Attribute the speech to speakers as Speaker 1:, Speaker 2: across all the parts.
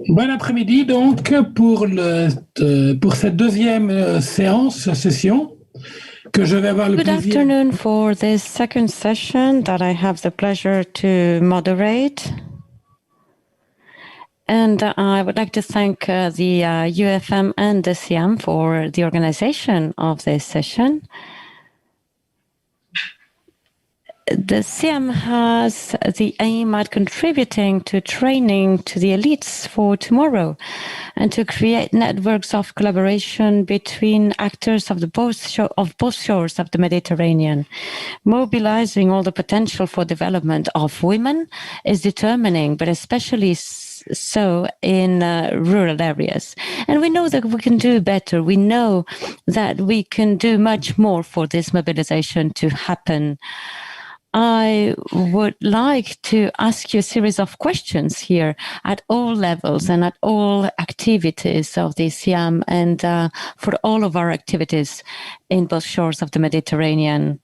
Speaker 1: Bon après-midi donc pour cette deuxième session que je vais avoir le plaisir.
Speaker 2: Good afternoon for this second session that I have the pleasure to moderate. And I would like to thank the UfM and the Ciheam for the organization of this session. The Ciheam has the aim at contributing to training to the elites for tomorrow and to create networks of collaboration between actors of both shores of the Mediterranean. Mobilizing all the potential for development of women is determining, but especially so in rural areas. And we know that we can do better. We know that we can do much more for this mobilization to happen. I would like to ask you a series of questions here at all levels and at all activities of the Ciheam and for all of our activities in both shores of the Mediterranean.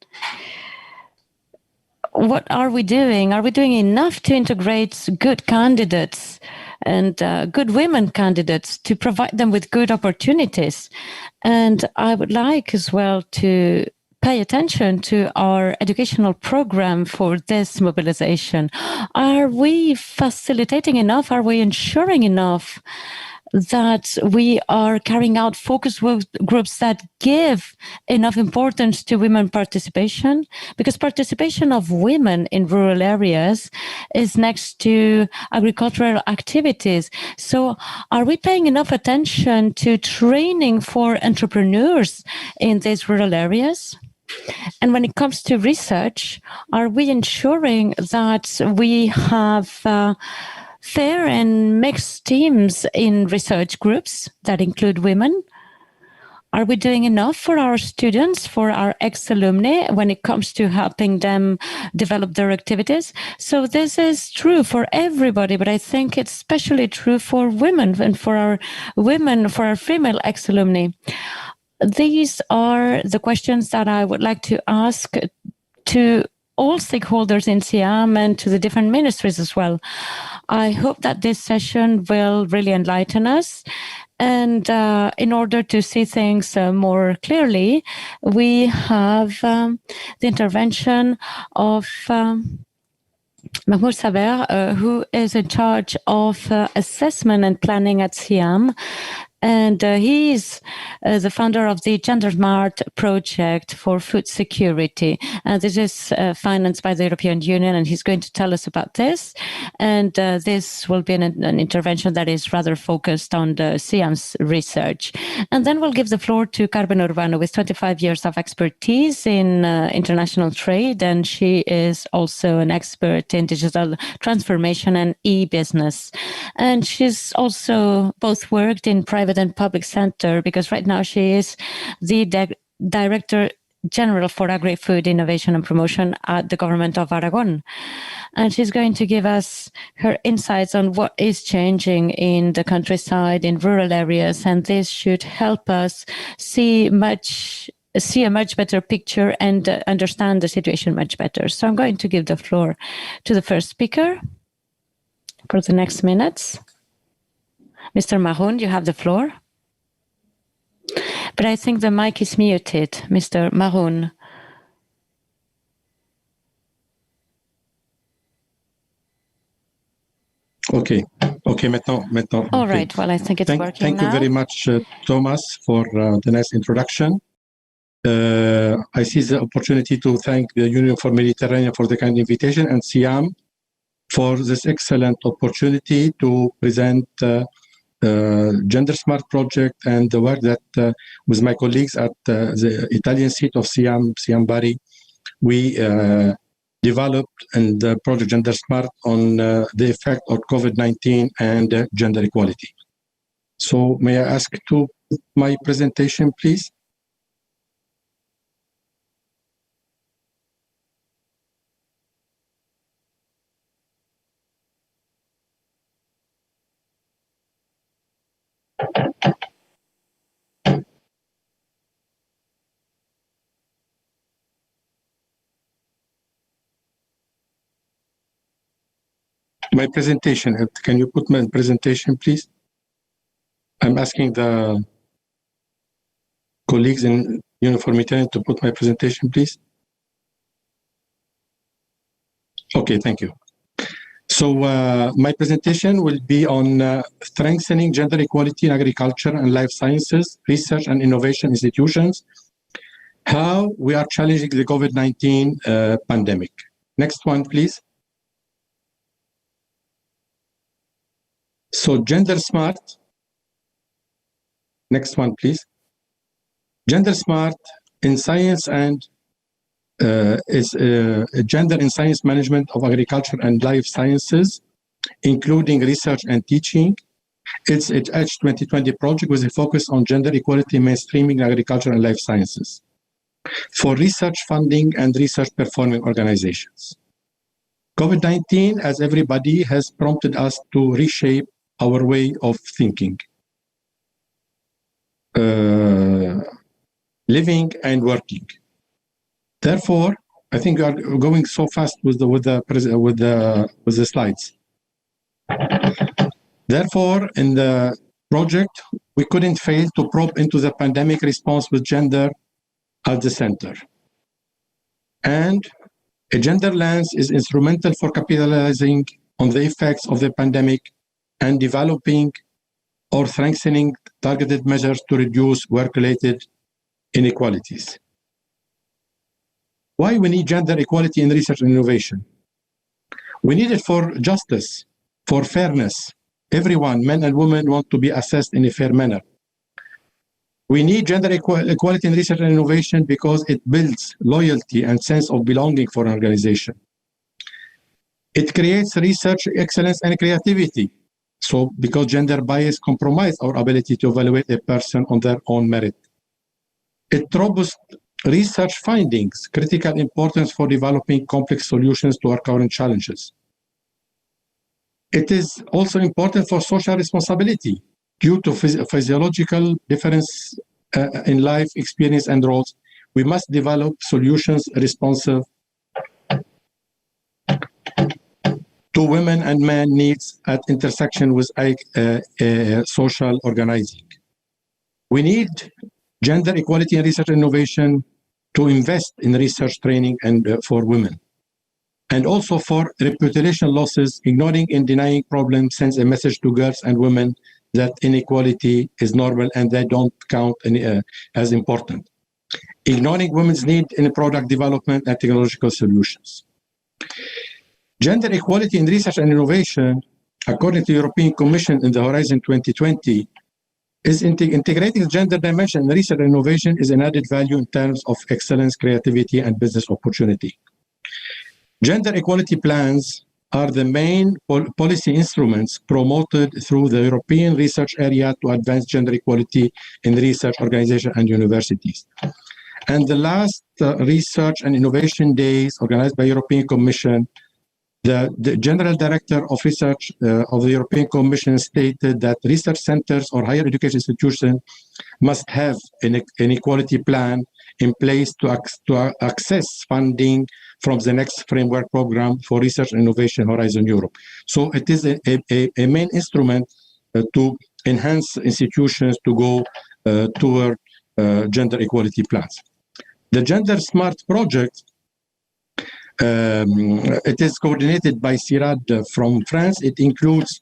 Speaker 2: What are we doing? Are we doing enough to integrate good candidates and good women candidates to provide them with good opportunities? And I would like as well to pay attention to our educational program for this mobilization. Are we facilitating enough? Are we ensuring enough that we are carrying out focus groups that give enough importance to women participation? Because participation of women in rural areas is next to agricultural activities. So are we paying enough attention to training for entrepreneurs in these rural areas? And when it comes to research, are we ensuring that we have fair and mixed teams in research groups that include women? Are we doing enough for our students, for our ex-alumni, when it comes to helping them develop their activities? So this is true for everybody, but I think it's especially true for women and for our female ex-alumni. These are the questions that I would like to ask to all stakeholders in Ciheam and to the different ministries as well. I hope that this session will really enlighten us. And in order to see things more clearly, we have the intervention of Mahmoud Saber, who is in charge of assessment and planning at Ciheam. And he's the founder of the Gender Smart project for food security. And this is financed by the European Union, and he's going to tell us about this. And this will be an intervention that is rather focused on the Ciheam's research. And then we'll give the floor to Carmen Urbano with 25 years of expertise in international trade. And she is also an expert in digital transformation and e-business. And she's also both worked in private and public sector, because right now she is the Director General for Agri-Food Innovation and Promotion at the government of Aragon. And she's going to give us her insights on what is changing in the countryside, in rural areas, and this should help us see a much better picture and understand the situation much better. So I'm going to give the floor to the first speaker for the next minutes. Mr. Maroun, you have the floor. But I think the mic is muted, Mr. Maroun.
Speaker 3: Okay, maintenant.
Speaker 2: All right, well, I think it's working
Speaker 3: Thank you very much, Thomas, for the nice introduction. I see the opportunity to thank the Union for Mediterranean for the kind invitation and Ciheam for this excellent opportunity to present Gender Smart project and the work that with my colleagues at the Italian seat of Ciheam Bari, we developed and the project Gender Smart on the effect of COVID-19 and gender equality. So may I ask to my presentation, please? My presentation, can you put my presentation, please? I'm asking the colleagues in uniformitarian to put my presentation, please. Okay, thank you. So my presentation will be on strengthening gender equality in agriculture and life sciences, research and innovation institutions, how we are challenging the COVID-19 pandemic. Next one, please. So gender smart. Next one, please. Gender smart in science and is gender in science management of agriculture and life sciences, including research and teaching. It's an Edge 2020 project with a focus on gender equality mainstreaming in agriculture and life sciences for research funding and research performing organizations. COVID-19, as everybody, has prompted us to reshape our way of thinking, living and working. Therefore, I think we are going so fast with the slides. Therefore, in the project, we couldn't fail to probe into the pandemic response with gender at the center. And a gender lens is instrumental for capitalizing on the effects of the pandemic and developing or strengthening targeted measures to reduce work-related inequalities. Why we need gender equality in research and innovation? We need it for justice, for fairness. Everyone, men and women, want to be assessed in a fair manner. We need gender equality in research and innovation because it builds loyalty and sense of belonging for an organization. It creates research excellence and creativity. So because gender bias compromises our ability to evaluate a person on their own merit. It robust research findings, critical importance for developing complex solutions to our current challenges. It is also important for social responsibility due to physiological difference in life experience and roles. We must develop solutions responsive to women and men needs at intersection with social organizing. We need gender equality in research and innovation to invest in research training and for women. And also for reputation losses, ignoring and denying problems sends a message to girls and women that inequality is normal and they don't count as important. Ignoring women's need in product development and technological solutions. Gender equality in research and innovation, according to the European Commission in the Horizon 2020, is integrating the gender dimension in research and innovation is an added value in terms of excellence, creativity, and business opportunity. Gender equality plans are the main policy instruments promoted through the European research area to advance gender equality in research organizations and universities. And the last research and innovation days organized by European Commission, the General Director of Research of the European Commission stated that research centers or higher education institutions must have an equality plan in place to access funding from the next framework program for research and innovation Horizon Europe. So it is a main instrument to enhance institutions to go toward gender equality plans. The Gender Smart project, it is coordinated by CIRAD from France. It includes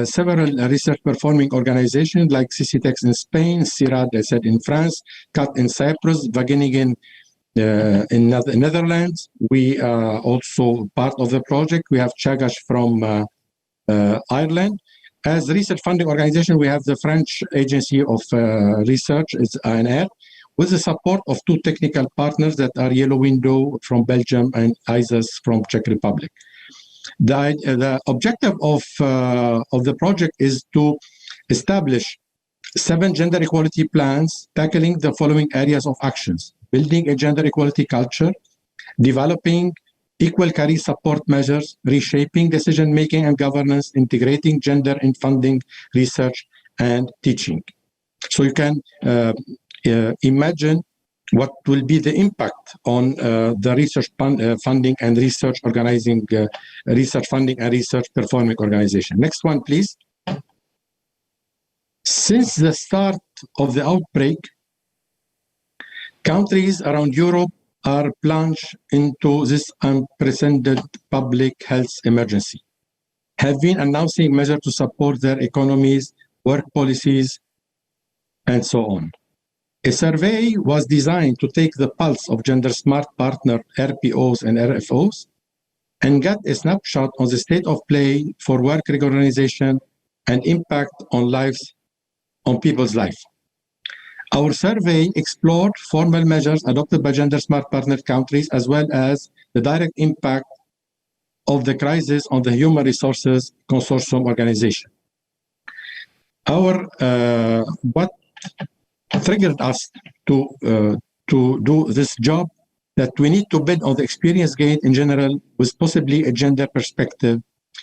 Speaker 3: several research performing organizations like CCTEX in Spain, CIRAD, I said, in France, CAT in Cyprus, Wageningen in Netherlands. We are also part of the project. We have Chagash from Ireland. As research funding organization, we have the French Agency of Research, it's ANR, with the support of two technical partners that are Yellow Window from Belgium and ISAS from Czech Republic. The objective of the project is to establish 7 gender equality plans tackling the following areas of actions: building a gender equality culture, developing equal career support measures, reshaping decision-making and governance, integrating gender in funding, research, and teaching. So you can imagine what will be the impact on the research funding and research organizing, research funding and research performing organization. Next one, please. Since the start of the outbreak, countries around Europe are plunged into this unprecedented public health emergency, have been announcing measures to support their economies, work policies, and so on. A survey was designed to take the pulse of gender-smart partner RPOs and RFOs and get a snapshot on the state of play for work reorganization and impact on people's life. Our survey explored formal measures adopted by gender-smart partner countries, as well as the direct impact of the crisis on the Human Resources Consortium organization. What triggered us to do this job, that we need to build on the experience gained in general with possibly a gender perspective,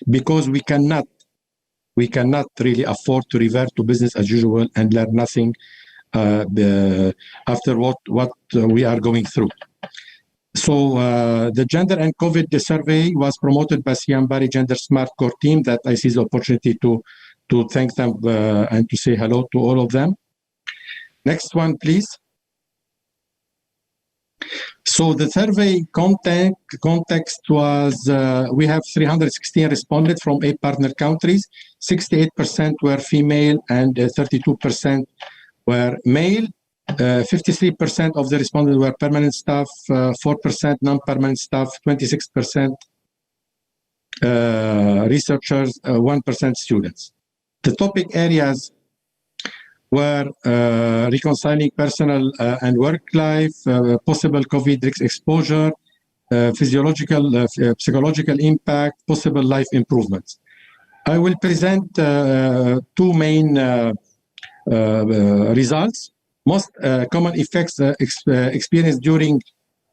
Speaker 3: because we cannot really afford to revert to business as usual and learn nothing after what we are going through. So the Gender and COVID survey was promoted by Ciheam Bari Gender Smart Core team, that I see the opportunity to thank them and to say hello to all of them. Next one, please. So the survey context was, we have 316 respondents from 8 partner countries. 68% were female and 32% were male. 53% of the respondents were permanent staff, 4% non-permanent staff, 26% researchers, 1% students. The topic areas were reconciling personal and work life, possible COVID risk exposure, psychological impact, possible life improvements. I will present 2 main results. Most common effects experienced during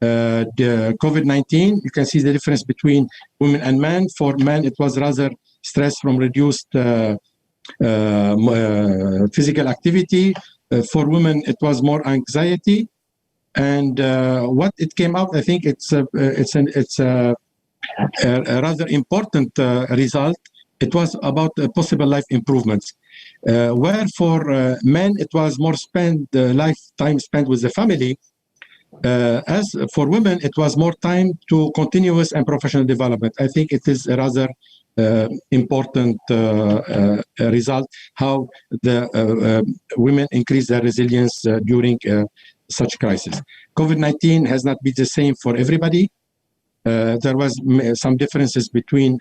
Speaker 3: the COVID-19. You can see the difference between women and men. For men, it was rather stress from reduced physical activity. For women, it was more anxiety. And what it came out, I think it's a rather important result. It was about possible life improvements. Where for men, it was more lifetime spent with the family. As for women, it was more time to continuous and professional development. I think it is a rather important result, how the women increase their resilience during such crisis. COVID-19 has not been the same for everybody. There was some differences between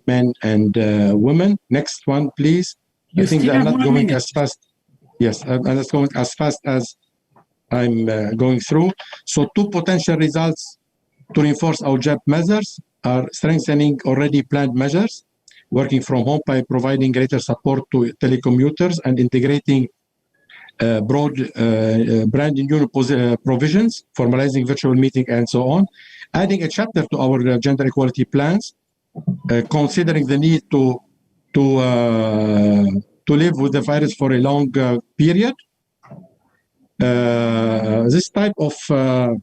Speaker 3: men and women. Next one, please. I think they're not going as fast. Yes, I'm not going as fast as I'm going through. So 2 potential results to reinforce our job measures are strengthening already planned measures, working from home by providing greater support to telecommuters and integrating brand new provisions, formalizing virtual meeting and so on, adding a chapter to our gender equality plans, considering the need to live with the virus for a long period. This type of our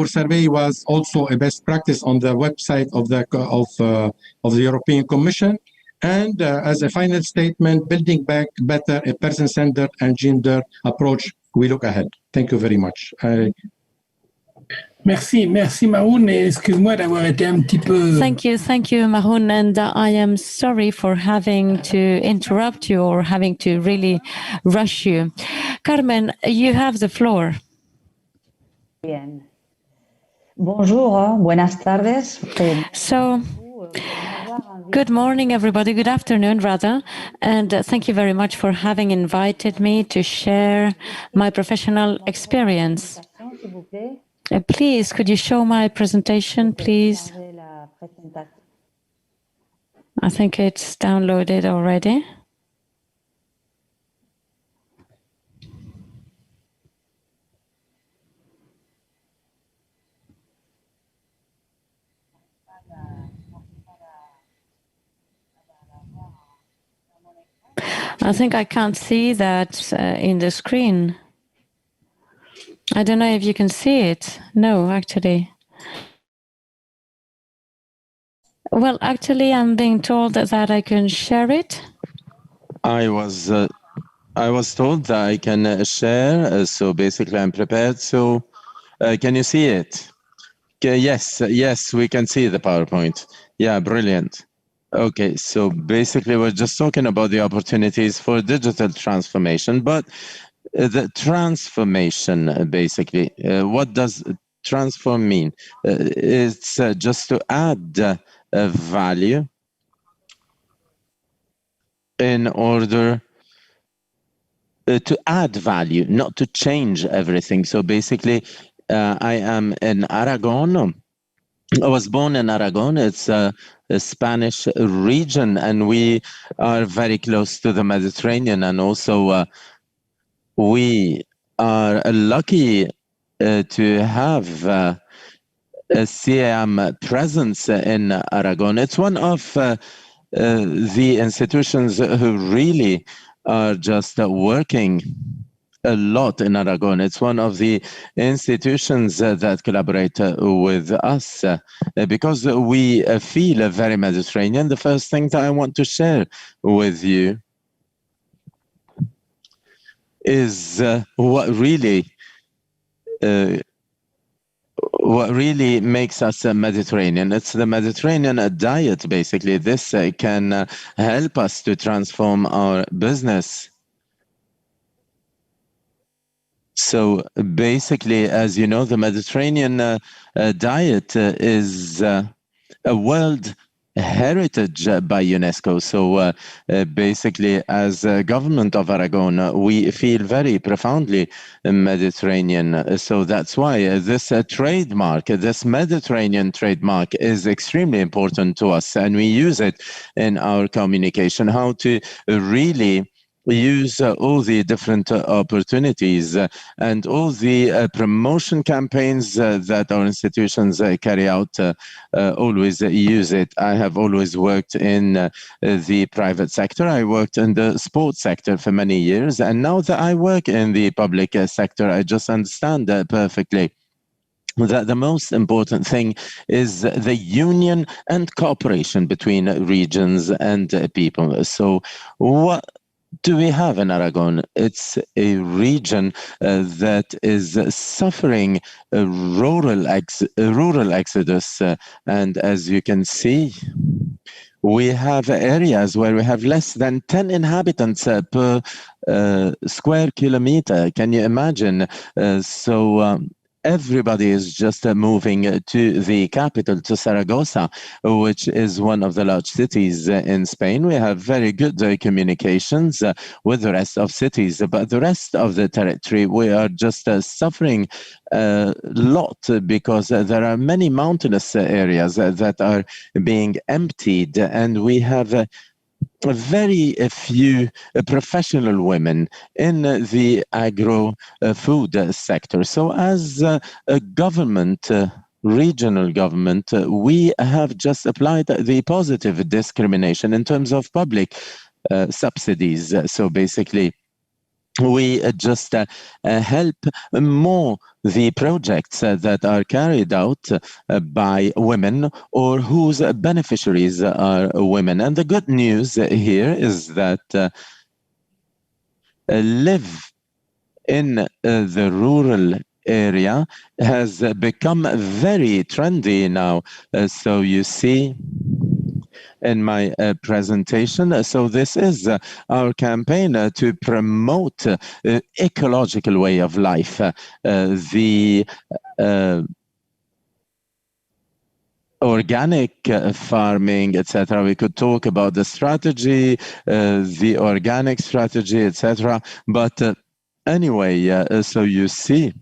Speaker 3: survey was also a best practice on the website of the European Commission. And as a final statement, building back better a person-centered and gender approach, we look ahead. Thank you very much.
Speaker 1: Merci Maroun, et excuse-moi d'avoir été un petit peu...
Speaker 2: Thank you, Maroun, and I am sorry for having to interrupt you or having to really rush you. Carmen, you have the floor.
Speaker 4: Bien. Bonjour, buenas tardes.
Speaker 2: So, good morning, everybody. Good afternoon, rather. And thank you very much for having invited me to share my professional experience. Please, could you show my presentation, please? I think it's downloaded already. I think I can't see that in the screen. I don't know if you can see it. No, actually. Well, actually, I'm being told that I can share it.
Speaker 5: I was told that I can share, so basically I'm prepared. So can you see it? Okay, yes, we can see the PowerPoint. Yeah, brilliant. Okay, so basically we're just talking about the opportunities for digital transformation, but the transformation, basically, what does transform mean? It's just to add value in order to add value, not to change everything. So basically, I am in Aragon. I was born in Aragon. It's a Spanish region, and we are very close to the Mediterranean. And also, we are lucky to have a Ciheam presence in Aragon. It's one of the institutions who really are just working a lot in Aragon. It's one of the institutions that collaborate with us because we feel very Mediterranean. The first thing that I want to share with you is what really makes us Mediterranean. It's the Mediterranean diet, basically. This can help us to transform our business. So basically, as you know, the Mediterranean diet is a World Heritage by UNESCO. So basically, as a government of Aragon, we feel very profoundly Mediterranean. So that's why this trademark, this Mediterranean trademark, is extremely important to us, and we use it in our communication, how to really use all the different opportunities and all the promotion campaigns that our institutions carry out, always use it. I have always worked in the private sector. I worked in the sports sector for many years, and now that I work in the public sector, I just understand perfectly that the most important thing is the union and cooperation between regions and people. So what do we have in Aragon? It's a region that is suffering a rural exodus. And as you can see, we have areas where we have less than 10 inhabitants per square kilometer. Can you imagine? Everybody is just moving to the capital, to Zaragoza, which is one of the large cities in Spain. We have very good communications with the rest of cities, but the rest of the territory, we are just suffering a lot because there are many mountainous areas that are being emptied, and we have very few professional women in the agro-food sector. So as a government, regional government, we have just applied the positive discrimination in terms of public subsidies. So basically, we just help more the projects that are carried out by women or whose beneficiaries are women. And the good news here is that live in the rural area has become very trendy now. So you see in my presentation. So this is our campaign to promote ecological way of life. The organic farming, etc. We could talk about the strategy, the organic strategy, etc. But anyway, so you see,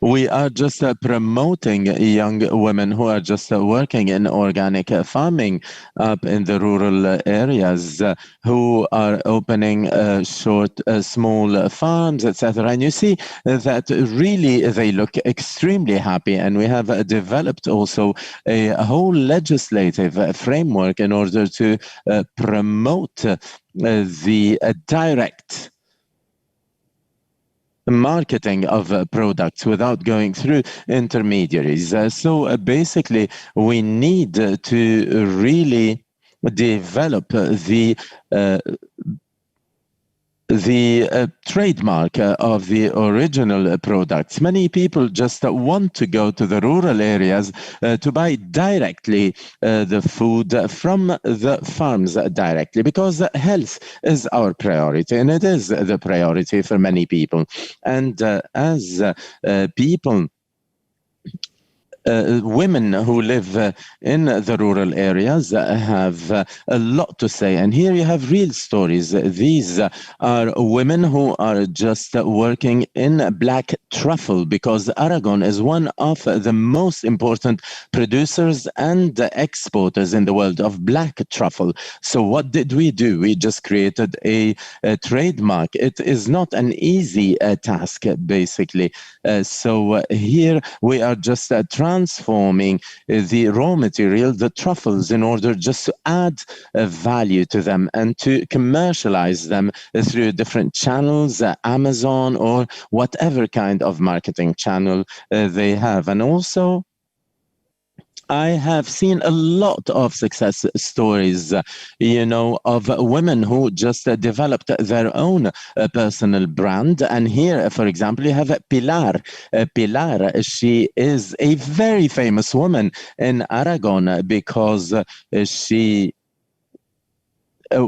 Speaker 5: we are just promoting young women who are just working in organic farming up in the rural areas, who are opening small farms, etc. And you see that really they look extremely happy. And we have developed also a whole legislative framework in order to promote the direct marketing of products without going through intermediaries. So basically, we need to really develop the trademark of the original products. Many people just want to go to the rural areas to buy directly the food from the farms directly, because health is our priority, and it is the priority for many people. And as people women who live in the rural areas have a lot to say. And here you have real stories. These are women who are just working in black truffle, because Aragon is one of the most important producers and exporters in the world of black truffle. So what did we do? We just created a trademark. It is not an easy task, basically. So here we are just transforming the raw material, the truffles, in order just to add value to them and to commercialize them through different channels, Amazon or whatever kind of marketing channel they have. And also, I have seen a lot of success stories, of women who just developed their own personal brand. And here, for example, you have Pilar. Pilar, she is a very famous woman in Aragon because she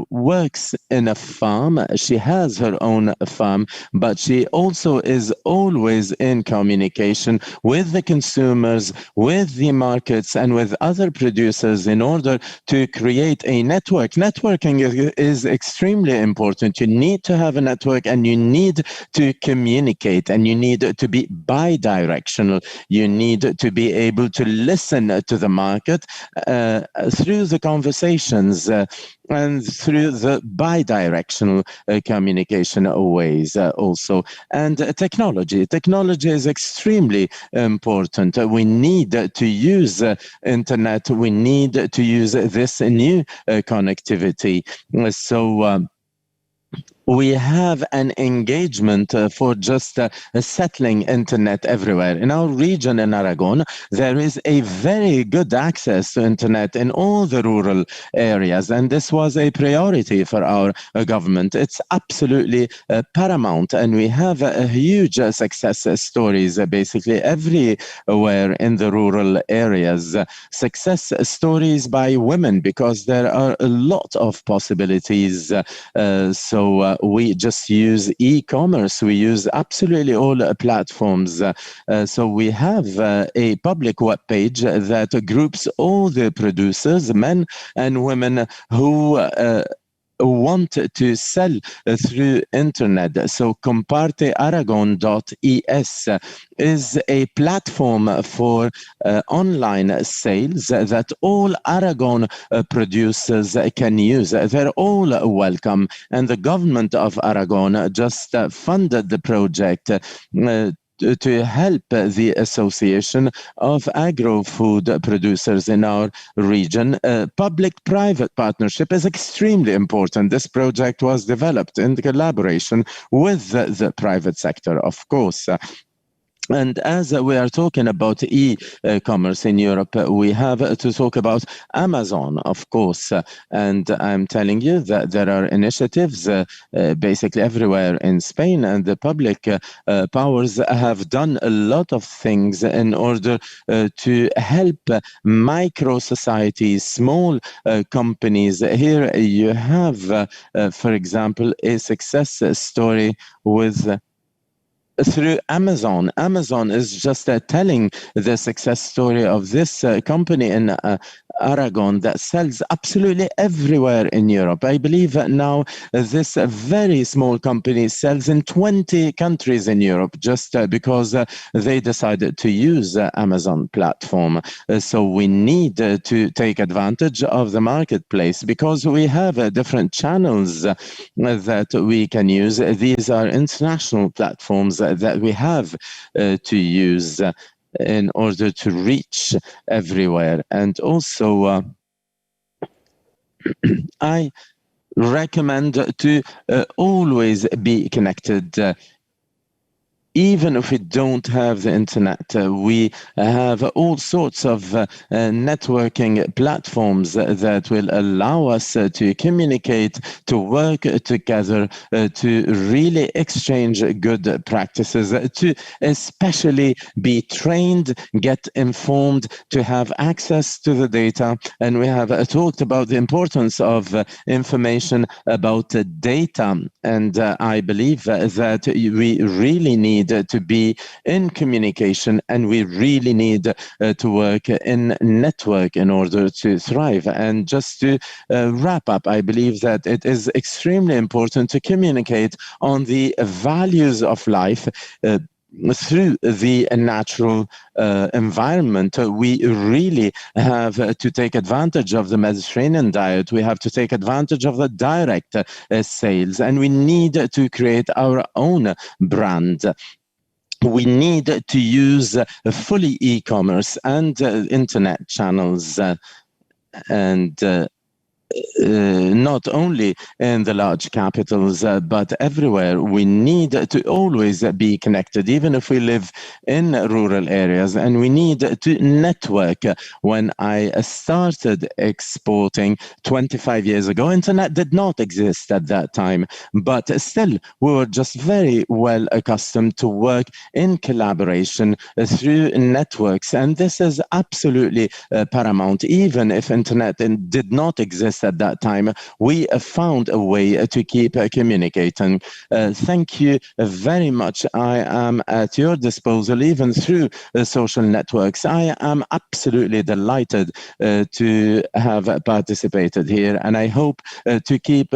Speaker 5: works in a farm. She has her own farm, but she also is always in communication with the consumers, with the markets, and with other producers in order to create a network. Networking is extremely important. You need to have a network, and you need to communicate, and you need to be bi-directional. You need to be able to listen to the market through the conversations and through the bi-directional communication ways also. And technology is extremely important. We need to use internet. We need to use this new connectivity. So we have an engagement for just settling internet everywhere. In our region in Aragon, there is a very good access to internet in all the rural areas, and this was a priority for our government. It's absolutely paramount, and we have huge success stories basically everywhere in the rural areas. Success stories by women, because there are a lot of possibilities. So we just use e-commerce. We use absolutely all platforms. So we have a public web page that groups all the producers, men and women, who want to sell through internet. So compartearagon.es is a platform for online sales that all Aragon producers can use. They're all welcome, and the government of Aragon just funded the project to help the Association of Agro-Food Producers in our region. Public-private partnership is extremely important. This project was developed in collaboration with the private sector, of course. And as we are talking about e-commerce in Europe, we have to talk about Amazon, of course. And I'm telling you that there are initiatives basically everywhere in Spain, and the public powers have done a lot of things in order to help micro societies, small companies. Here you have, for example, a success story with through Amazon. Amazon is just telling the success story of this company in Aragon that sells absolutely everywhere in Europe. I believe now this very small company sells in 20 countries in Europe just because they decided to use Amazon platform. So we need to take advantage of the marketplace, because we have different channels that we can use. These are international platforms that we have to use in order to reach everywhere. And also, I recommend to always be connected even if we don't have the internet, we have all sorts of networking platforms that will allow us to communicate, to work together, to really exchange good practices, to especially be trained, get informed, to have access to the data. And we have talked about the importance of information about data. And I believe that we really need to be in communication, and we really need to work in network in order to thrive. And just to wrap up, I believe that it is extremely important to communicate on the values of life through the natural environment. We really have to take advantage of the Mediterranean diet. We have to take advantage of the direct sales, and we need to create our own brand. We need to use fully e-commerce and internet channels, and not only in the large capitals, but everywhere. We need to always be connected, even if we live in rural areas, and we need to network. When I started exporting 25 years ago, internet did not exist at that time, but still we were just very well accustomed to work in collaboration through networks, and this is absolutely paramount. Even if internet did not exist at that time, we found a way to keep communicating. Thank you very much. I am at your disposal, even through social networks. I am absolutely delighted to have participated here, and I hope to keep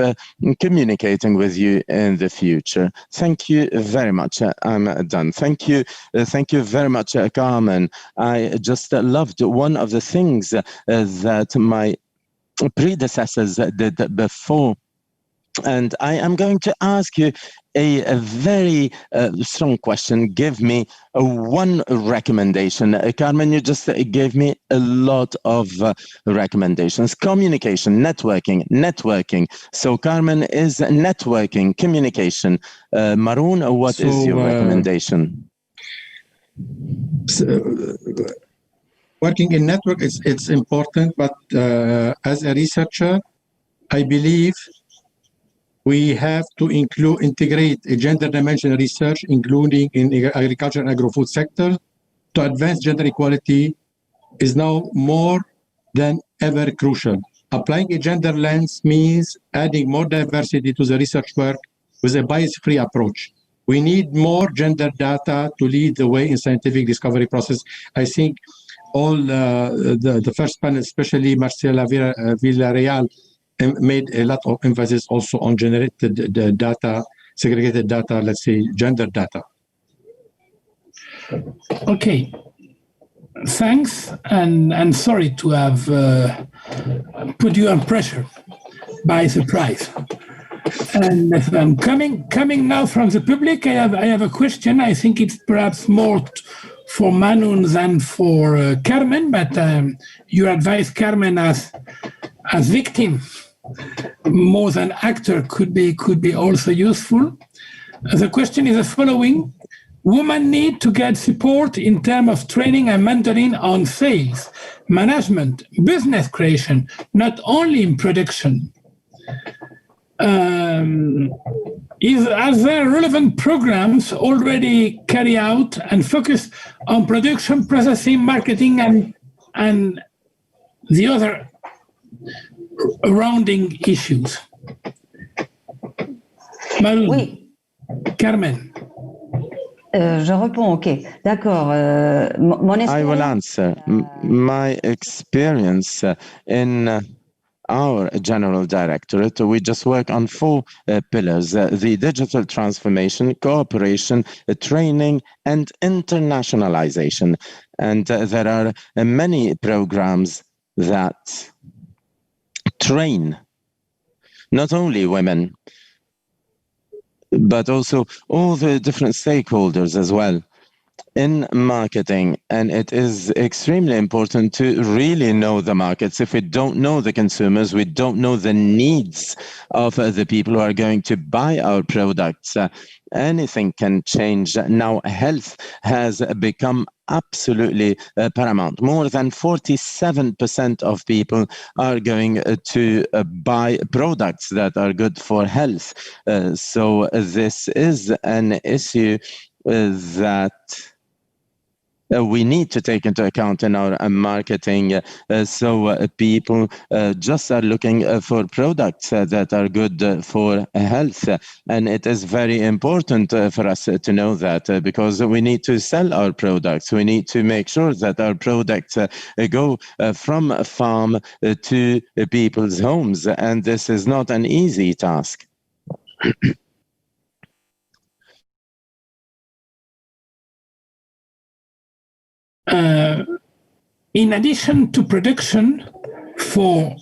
Speaker 5: communicating with you in the future. Thank you very much. I'm done. Thank you very much, Carmen. I just loved one of the things that my predecessors did before. And I am going to ask you a very strong question. Give me one recommendation. Carmen, you just gave me a lot of recommendations. Communication, networking. So Carmen is networking, communication. Maroon, what is your recommendation?
Speaker 3: Working in network, it's important, but as a researcher, I believe we have to integrate a gender dimension research, including in agriculture and agro-food sector, to advance gender equality is now more than ever crucial. Applying a gender lens means adding more diversity to the research work with a bias-free approach. We need more gender data to lead the way in scientific discovery process. I think all the first panel, especially Marcela Villarreal, made a lot of emphasis also on generated data, segregated data, let's say gender data.
Speaker 1: Okay, thanks, and sorry to have put you on pressure by surprise. And coming now from the public, I have a question. I think it's perhaps more for Manu than for Carmen, but your advice, Carmen, as victim more than actor could be also useful. The question is the following: women need to get support in terms of training and mentoring on sales, management, business creation, not only in production. Are there relevant programs already carried out and focused on production, processing, marketing, and the other surrounding issues?
Speaker 4: Oui.
Speaker 1: Carmen.
Speaker 4: Je réponds, ok. D'accord. Mon
Speaker 5: I will answer. My experience in our general directorate, we just work on 4 pillars: the digital transformation, cooperation, training, and internationalization. And there are many programs that train not only women, but also all the different stakeholders as well. in marketing, and it is extremely important to really know the markets. If we don't know the consumers, we don't know the needs of the people who are going to buy our products, anything can change. Now, health has become absolutely paramount. More than 47% of people are going to buy products that are good for health. So this is an issue that we need to take into account in our marketing. So people just are looking for products that are good for health. And it is very important for us to know that because we need to sell our products. We need to make sure that our products go from farm to people's homes. And this is not an easy task.
Speaker 1: In addition to production for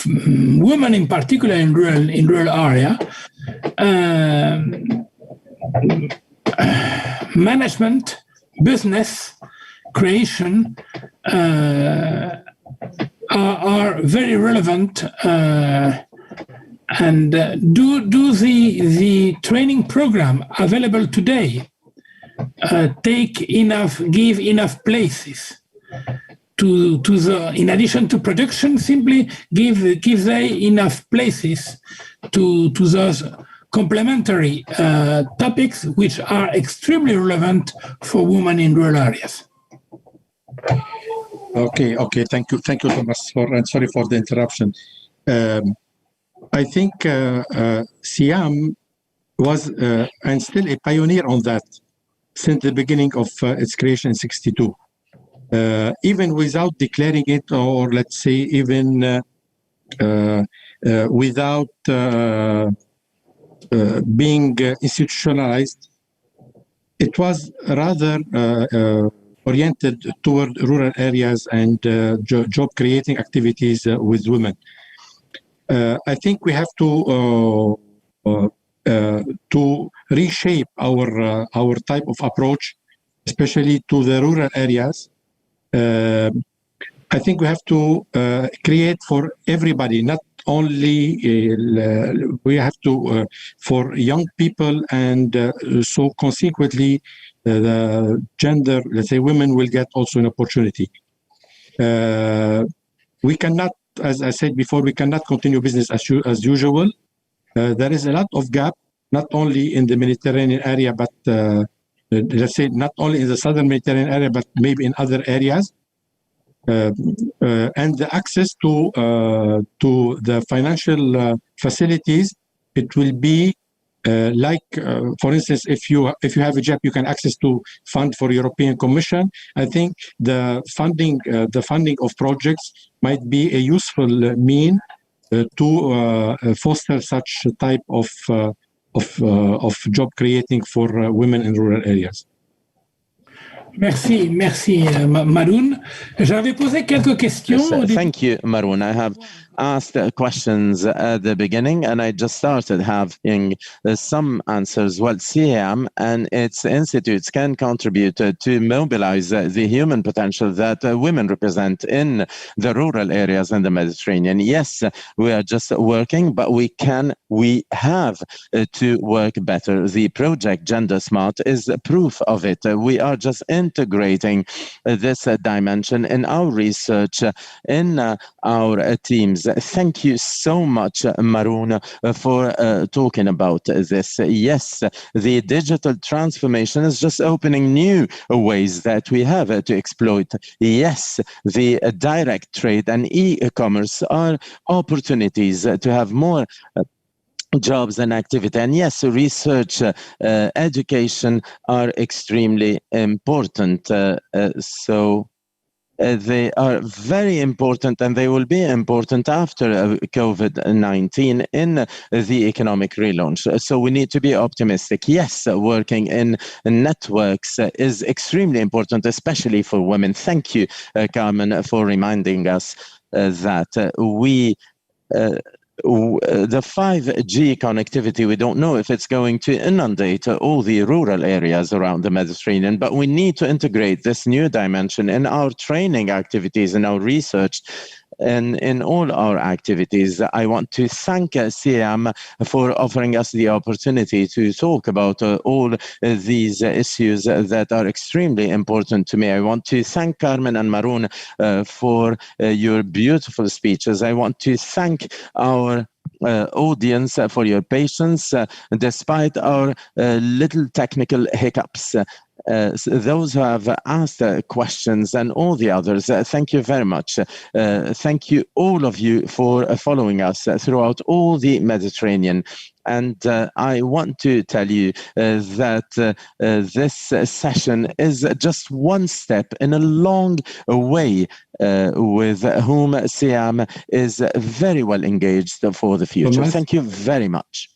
Speaker 1: women in particular in rural area, management, business, creation are very relevant. And do the training program available today give enough places to the, in addition to production, simply give they enough places to those complementary topics which are extremely relevant for women in rural areas.
Speaker 3: Okay, thank you, Thomas, and sorry for the interruption. I think Ciheam was and still a pioneer on that since the beginning of its creation in '62. Even without declaring it, or let's say even without being institutionalized, it was rather oriented toward rural areas and job creating activities with women. I think we have to reshape our type of approach, especially to the rural areas. I think we have to create for everybody, not only we have to for young people, and so consequently the gender, let's say women, will get also an opportunity. We cannot, as I said before, we cannot continue business as usual. There is a lot of gap, not only in the Mediterranean area, but let's say not only in the southern Mediterranean area, but maybe in other areas. And the access to the financial facilities, it will be like, for instance, if you have a job, you can access to fund for European Commission. I think the funding of projects might be a useful mean to foster such type of job creating for women in rural areas.
Speaker 1: Merci, Maroun. J'avais posé quelques questions.
Speaker 5: Yes, thank you, Maroun. I have asked questions at the beginning, and I just started having some answers. Well, Ciheam and its institutes can contribute to mobilize the human potential that women represent in the rural areas in the Mediterranean. Yes, we are just working, but we have to work better. The project Gender Smart is proof of it. We are just integrating this dimension in our research, in our teams. Thank you so much, Maroun, for talking about this. Yes, the digital transformation is just opening new ways that we have to exploit. Yes, the direct trade and e-commerce are opportunities to have more jobs and activity. And yes, research, education are extremely important. So they are very important, and they will be important after COVID-19 in the economic relaunch. So we need to be optimistic. Yes, working in networks is extremely important, especially for women. Thank you, Carmen, for reminding us that we the 5G connectivity, we don't know if it's going to inundate all the rural areas around the Mediterranean, but we need to integrate this new dimension in our training activities, in our research, and in all our activities. I want to thank Ciheam for offering us the opportunity to talk about all these issues that are extremely important to me. I want to thank Carmen and Maroon for your beautiful speeches. I want to thank our audience for your patience despite our little technical hiccups. Those who have asked questions and all the others, thank you very much. Thank you, all of you, for following us throughout all the Mediterranean. And I want to tell you that this session is just one step in a long way with whom Ciheam is very well engaged for the future.
Speaker 3: Thomas?
Speaker 5: Thank you very much.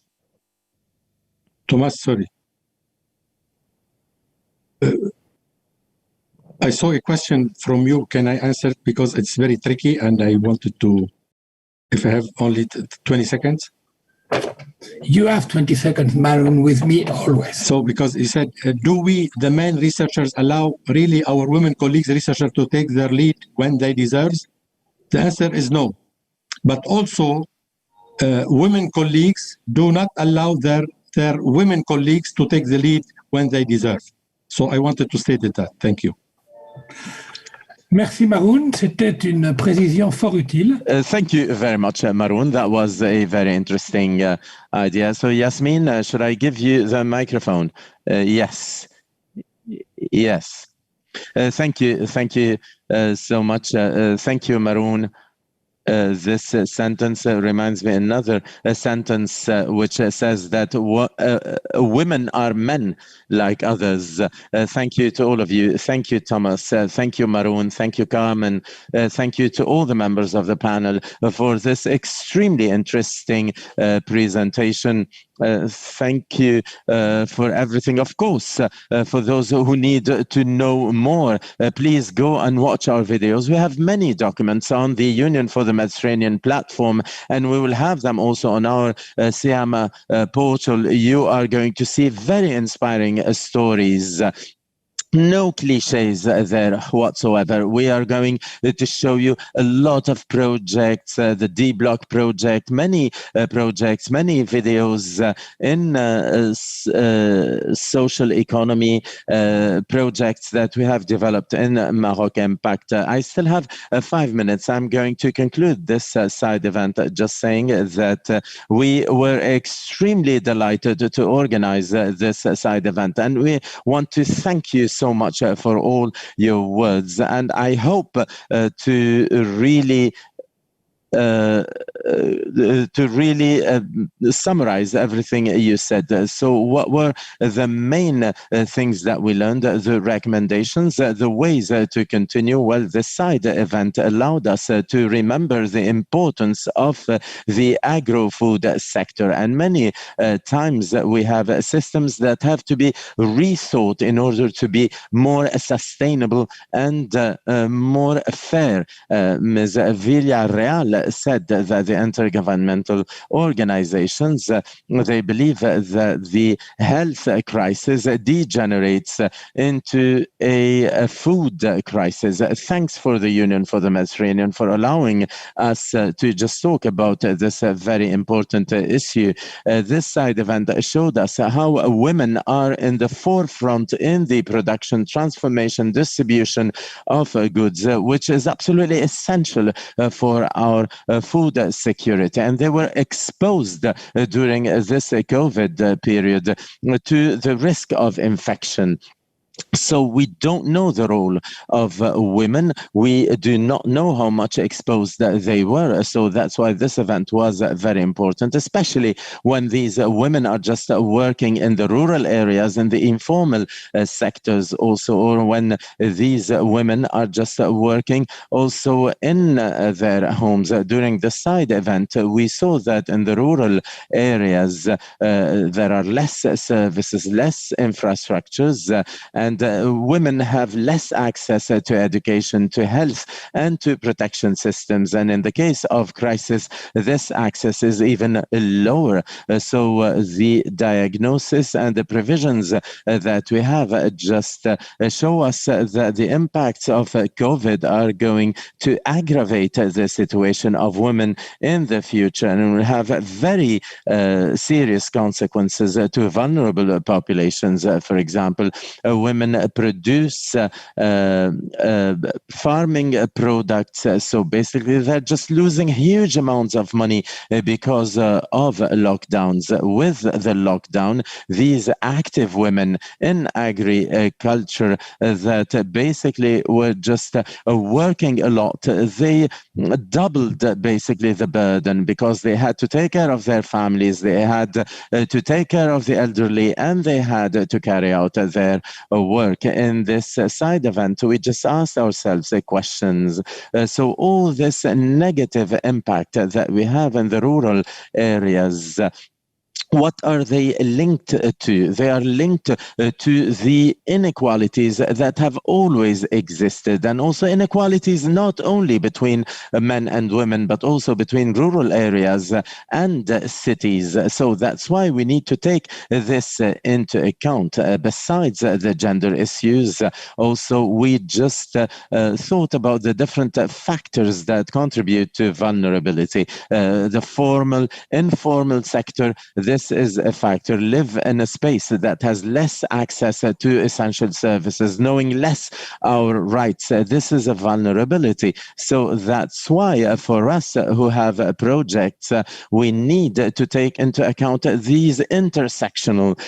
Speaker 3: Thomas, sorry. I saw a question from you. Can I answer it? Because it's very tricky and I wanted to, if I have only 20 seconds.
Speaker 1: You have 20 seconds, Maroon, with me always.
Speaker 3: So because he said, do we, the men researchers, allow really our women colleagues researchers to take their lead when they deserve? The answer is no. But also, women colleagues do not allow their women colleagues to take the lead when they deserve. So I wanted to state that. Thank you.
Speaker 1: Merci Maroon, c'était une précision fort utile.
Speaker 5: Thank you very much, Maroon. That was a very interesting idea. So Yasmin, should I give you the microphone? Yes. Yes. Thank you so much. Thank you, Maroon. This sentence reminds me another sentence which says that women are men like others. Thank you to all of you. Thank you, Thomas. Thank you, Maroon. Thank you, Carmen. Thank you to all the members of the panel for this extremely interesting presentation. Thank you for everything. Of course, for those who need to know more, please go and watch our videos. We have many documents on the Union for the Mediterranean platform, and we will have them also on our Ciheam portal. You are going to see very inspiring stories. No cliches there whatsoever. We are going to show you a lot of projects, the D-Block project, many projects, many videos in social economy projects that we have developed in Maroc Impact. I still have 5 minutes. I'm going to conclude this side event just saying that we were extremely delighted to organize this side event, and we want to thank you so much for all your words, and I hope to really summarize everything you said. So what were the main things that we learned, the recommendations, the ways to continue? Well, this side event allowed us to remember the importance of the agro-food sector, and many times we have systems that have to be rethought in order to be more sustainable and more fair. Ms. Villarreal said that the intergovernmental organizations, they believe that the health crisis degenerates into a food crisis. Thanks for the Union for the Mediterranean for allowing us to just talk about this very important issue. This side event showed us how women are in the forefront in the production, transformation, distribution of goods, which is absolutely essential for our food security. And they were exposed during this COVID period to the risk of infection. So we don't know the role of women. We do not know how much exposed they were. So that's why this event was very important, especially when these women are just working in the rural areas, in the informal sectors also, or when these women are just working also in their homes. During the side event, we saw that in the rural areas, there are less services, less infrastructures, and women have less access to education, to health, and to protection systems. And in the case of crisis, this access is even lower. So the diagnosis and the provisions that we have just show us that the impacts of COVID are going to aggravate the situation of women in the future, and will have very serious consequences to vulnerable populations. For example, women produce farming products, so basically they're just losing huge amounts of money because of lockdowns. With the lockdown, these active women in agriculture that basically were just working a lot, they doubled basically the burden because they had to take care of their families, they had to take care of the elderly, and they had to carry out their work. In this side event, we just asked ourselves questions. So all this negative impact that we have in the rural areas, what are they linked to? They are linked to the inequalities that have always existed, and also inequalities not only between men and women, but also between rural areas and cities. So that's why we need to take this into account. Besides the gender issues, also we just thought about the different factors that contribute to vulnerability. The formal, informal sector, this is a factor. Live in a space that has less access to essential services, knowing less our rights. This is a vulnerability. So that's why for us who have projects, we need to take into account these intersectional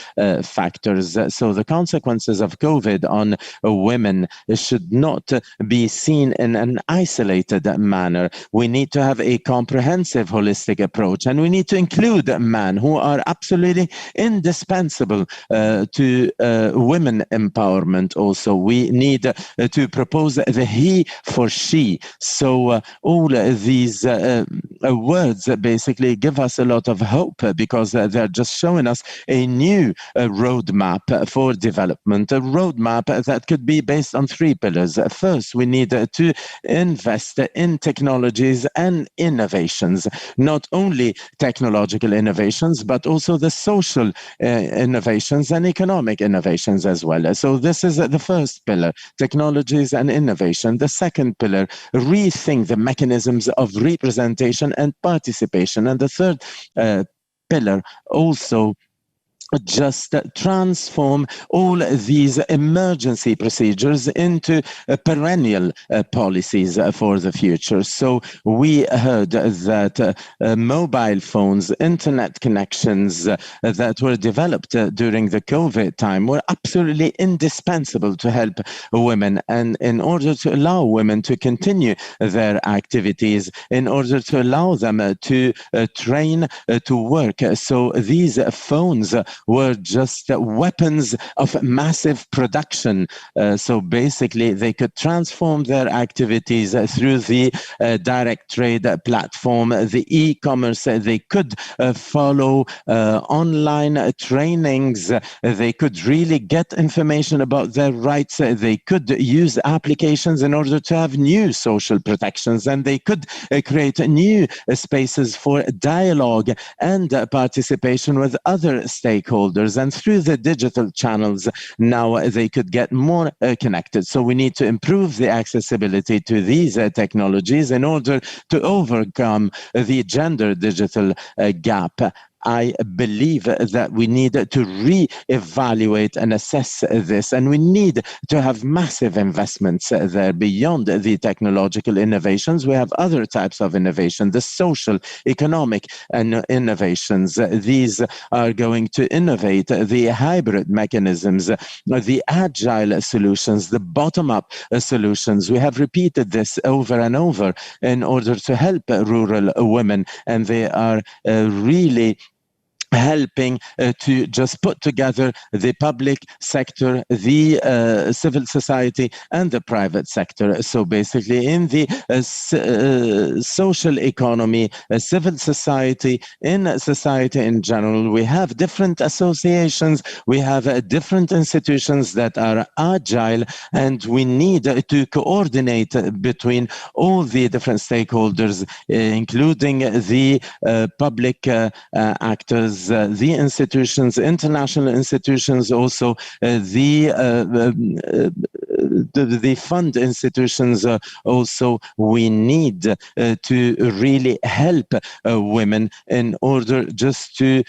Speaker 5: factors. So the consequences of COVID on women should not be seen in an isolated manner. We need to have a comprehensive, holistic approach, and we need to include men who are absolutely indispensable to women empowerment. Also, we need to propose the he for she. So all these words basically give us a lot of hope, because they're just showing us a new roadmap for development, a roadmap that could be based on 3 pillars. First, we need to invest in technologies and innovations, not only technological innovations, but also the social innovations and economic innovations as well. So this is the first pillar, technologies and innovation. The second pillar, rethink the mechanisms of representation and participation. And the third pillar, also just transform all these emergency procedures into perennial policies for the future. So we heard that mobile phones, internet connections that were developed during the COVID time were absolutely indispensable to help women, and in order to allow women to continue their activities, in order to allow them to train, to work. So these phones were just weapons of massive production. So basically, they could transform their activities through the direct trade platform, the e-commerce. They could follow online trainings. They could really get information about their rights. They could use applications in order to have new social protections, and they could create new spaces for dialogue and participation with other stakeholders. And through the digital channels, now they could get more connected. So we need to improve the accessibility to these technologies in order to overcome the gender digital gap. I believe that we need to re-evaluate and assess this, and we need to have massive investments there beyond the technological innovations. We have other types of innovation, the social, economic and innovations. These are going to innovate the hybrid mechanisms, the agile solutions, the bottom-up solutions. We have repeated this over and over in order to help rural women, and they are really helping to just put together the public sector, the civil society, and the private sector. So basically in the social economy, civil society, in society in general, we have different associations, we have different institutions that are agile, and we need to coordinate between all the different stakeholders, including the public actors, the institutions, international institutions, also the fund institutions. Also, we need to really help women in order just to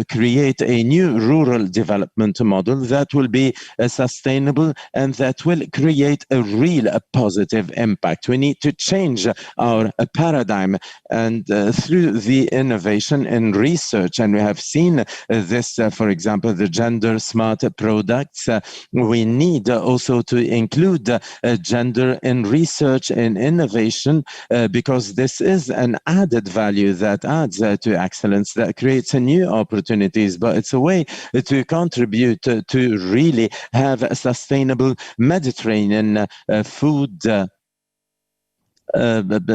Speaker 5: create a new rural development model that will be sustainable and that will create a real positive impact. We need to change our paradigm, and through the innovation in research, and we have seen this, for example, the gender smart products. We need also to include gender in research and innovation because this is an added value that adds to excellence, that creates new opportunities, but it's a way to contribute to really have a sustainable Mediterranean food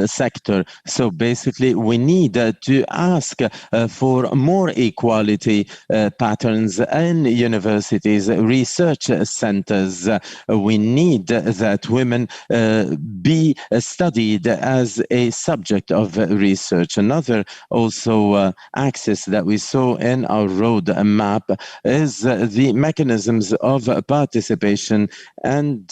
Speaker 5: sector. So basically we need to ask for more equality patterns in universities, research centers. We need that women be studied as a subject of research. Another also axis that we saw in our roadmap is the mechanisms of participation, and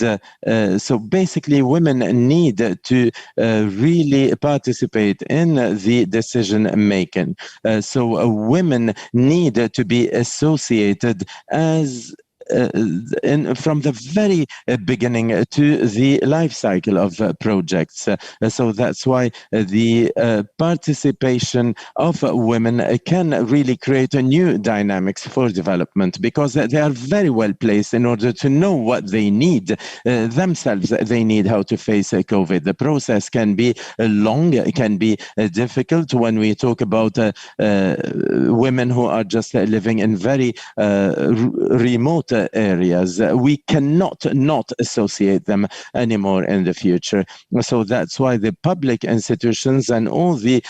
Speaker 5: so basically women need to really participate in the decision making. So women need to be associated as from the very beginning to the life cycle of projects. So that's why the participation of women can really create a new dynamics for development, because they are very well placed in order to know what they need themselves. They need how to face COVID. The process can be long, it can be difficult when we talk about women who are just living in very remote areas. We cannot not associate them anymore in the future. So that's why the public institutions and all the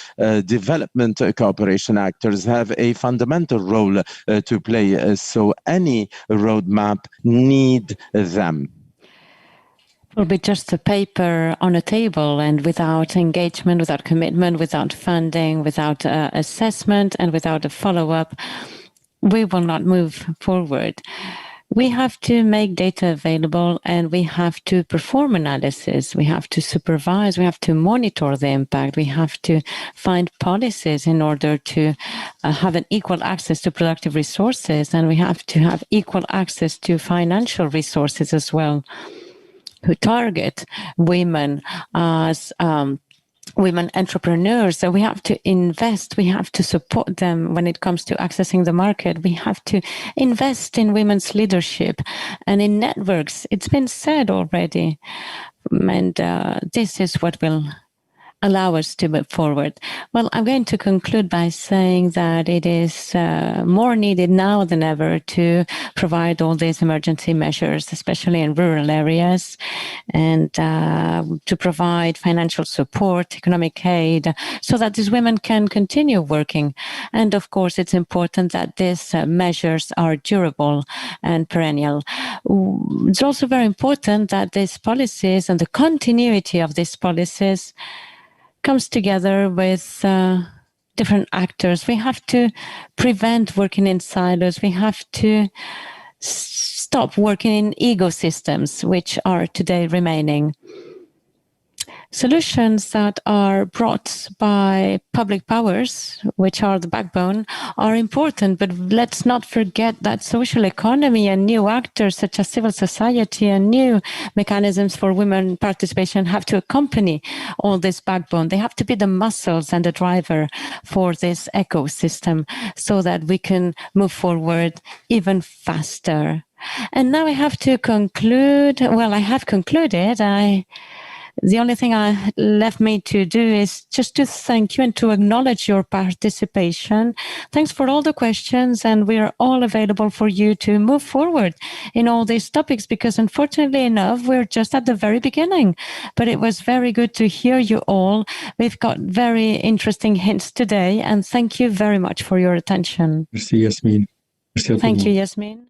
Speaker 5: development cooperation actors have a fundamental role to play. So any roadmap need them.
Speaker 2: Will be just a paper on a table, and without engagement, without commitment, without funding, without assessment, and without a follow-up, we will not move forward. We have to make data available, and we have to perform analysis. We have to supervise. We have to monitor the impact. We have to find policies in order to have an equal access to productive resources, and we have to have equal access to financial resources as well, who target women as women entrepreneurs. So we have to invest, we have to support them when it comes to accessing the market. We have to invest in women's leadership and in networks. It's been said already. And this is what will allow us to move forward. Well, I'm going to conclude by saying that it is more needed now than ever to provide all these emergency measures, especially in rural areas, and to provide financial support, economic aid, so that these women can continue working. And of course, it's important that these measures are durable and perennial. It's also very important that these policies and the continuity of these policies comes together with different actors. We have to prevent working in silos. We have to stop working in ecosystems, which are today remaining. Solutions that are brought by public powers, which are the backbone, are important, but let's not forget that social economy and new actors such as civil society and new mechanisms for women participation have to accompany all this backbone. They have to be the muscles and the driver for this ecosystem so that we can move forward even faster. And now I have to conclude. Well, I have concluded. The only thing left me to do is just to thank you and to acknowledge your participation. Thanks for all the questions, and we are all available for you to move forward in all these topics, because unfortunately enough, we're just at the very beginning. But it was very good to hear you all. We've got very interesting hints today, and thank you very much for your attention.
Speaker 3: Merci, Yasmin. Merci à tout le
Speaker 2: Thank
Speaker 3: monde.
Speaker 2: you, Yasmin.